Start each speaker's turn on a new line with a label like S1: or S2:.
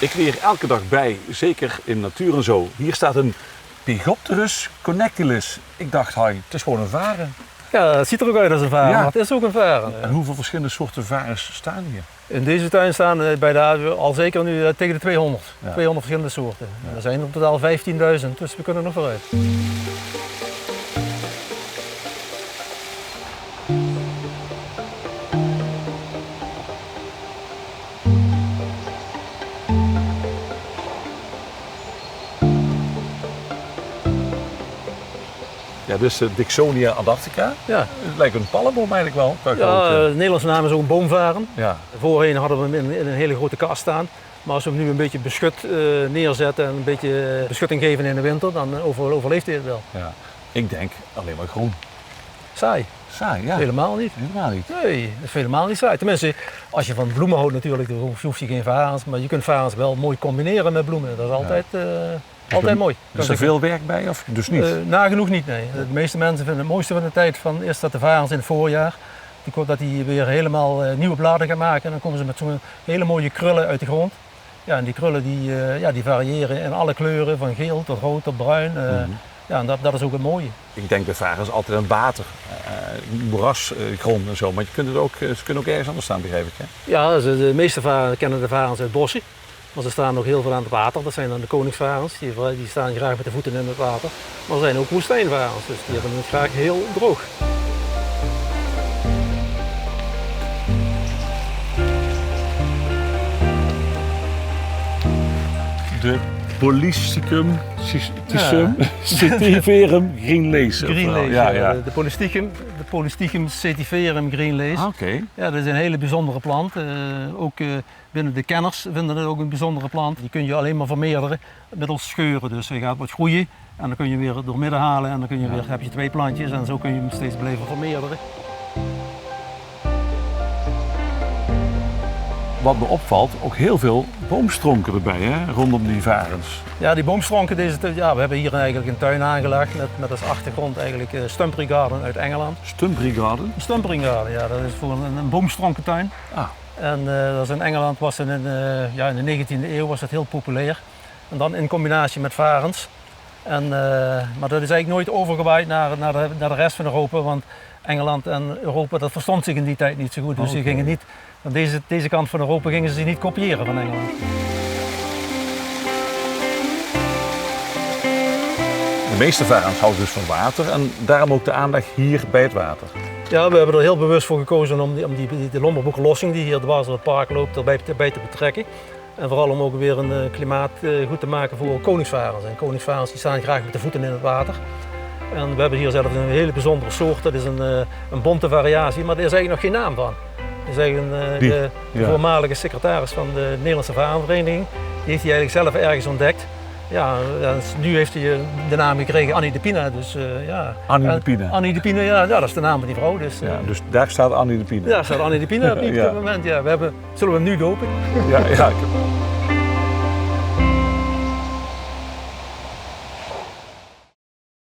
S1: Ik leer elke dag bij, zeker in natuur en zo. Hier staat een Pygopterus connectilis. Ik dacht, het is gewoon een varen.
S2: Ja, het ziet er ook uit als een varen, maar het is ook een varen.
S1: En hoeveel verschillende soorten varens staan hier?
S2: In deze tuin staan bij de AWO al zeker nu tegen de 200.
S1: Ja.
S2: 200 verschillende soorten. Ja. Er zijn er in totaal 15.000, dus we kunnen nog vooruit.
S1: Ja, dit is de Dicksonia antarctica.
S2: Ja.
S1: Het lijkt een palmboom eigenlijk wel.
S2: De Nederlandse naam is ook een boomvaren.
S1: Ja.
S2: Voorheen hadden we hem in een hele grote kast staan. Maar als we hem nu een beetje beschut neerzetten en een beetje beschutting geven in de winter, dan overleeft hij het wel.
S1: Ja. Ik denk alleen maar groen.
S2: Saai.
S1: Saai, ja.
S2: Helemaal niet.
S1: Helemaal niet.
S2: Nee, dat is helemaal niet saai. Tenminste, als je van bloemen houdt natuurlijk, dan hoef je geen varens. Maar je kunt varens wel mooi combineren met bloemen. Dat is altijd, altijd mooi.
S1: Is er veel werk bij of dus niet?
S2: Nagenoeg niet, nee. De meeste mensen vinden het mooiste van de tijd is dat de varens in het voorjaar, dat die weer helemaal nieuwe bladeren gaan maken. En dan komen ze met zo'n hele mooie krullen uit de grond. Ja, en die krullen die variëren in alle kleuren, van geel tot rood tot bruin. Ja, en dat is ook het mooie.
S1: Ik denk bij varens altijd aan water, moerasgrond en zo, maar ze kunnen ook ergens anders staan, begrijp ik. Hè?
S2: Ja, de meeste varen kennen de varens uit bossen, maar ze staan ook heel veel aan het water. Dat zijn dan de koningsvarens, die staan graag met de voeten in het water. Maar er zijn ook woestijnvarens, dus die hebben het graag heel droog.
S1: De Polystichum setiverum greenlace.
S2: Greenlace,
S1: ja.
S2: De Polystichum setiverum greenlace.
S1: Oké.
S2: Ja, dat is een hele bijzondere plant. Ook binnen de kenners vinden het ook een bijzondere plant. Die kun je alleen maar vermeerderen middels scheuren. Dus hij gaat wat groeien en dan kun je weer door midden halen en dan kun je weer, heb je 2 plantjes en zo kun je hem steeds blijven vermeerderen.
S1: Wat me opvalt, ook heel veel boomstronken erbij, hè, rondom die varens.
S2: Ja, die boomstronken, we hebben hier eigenlijk een tuin aangelegd met als achtergrond eigenlijk Stumpry Garden uit Engeland.
S1: Stumpry Garden?
S2: Stumpry Garden, ja, dat is voor een boomstronkentuin.
S1: Ah.
S2: En dat is in Engeland was het in de 19e eeuw was het heel populair. En dan in combinatie met varens. Maar dat is eigenlijk nooit overgewaaid naar de rest van Europa, want Engeland en Europa dat verstond zich in die tijd niet zo goed. Dus die gingen niet, aan deze kant van Europa gingen ze zich niet kopiëren van Engeland.
S1: De meeste varens houden dus van water en daarom ook de aandacht hier bij het water.
S2: Ja, we hebben er heel bewust voor gekozen om de Lommerboekenlossing die hier dwars door het park loopt erbij te betrekken. En vooral om ook weer een klimaat goed te maken voor koningsvarens. En koningsvarens die staan graag met de voeten in het water. En we hebben hier zelfs een hele bijzondere soort, dat is een bonte variatie, maar er is eigenlijk nog geen naam van. Dat is eigenlijk de voormalige secretaris van de Nederlandse Varenvereniging, die heeft hij eigenlijk zelf ergens ontdekt. Ja, nu heeft hij de naam gekregen Annie de Pina. Dus,
S1: Annie de Pina?
S2: Annie de Pina, ja, dat is de naam van die vrouw. Dus,
S1: dus daar staat Annie de Pina?
S2: Daar staat Annie de Pina op dit moment. Ja, zullen we hem nu dopen?
S1: Ja.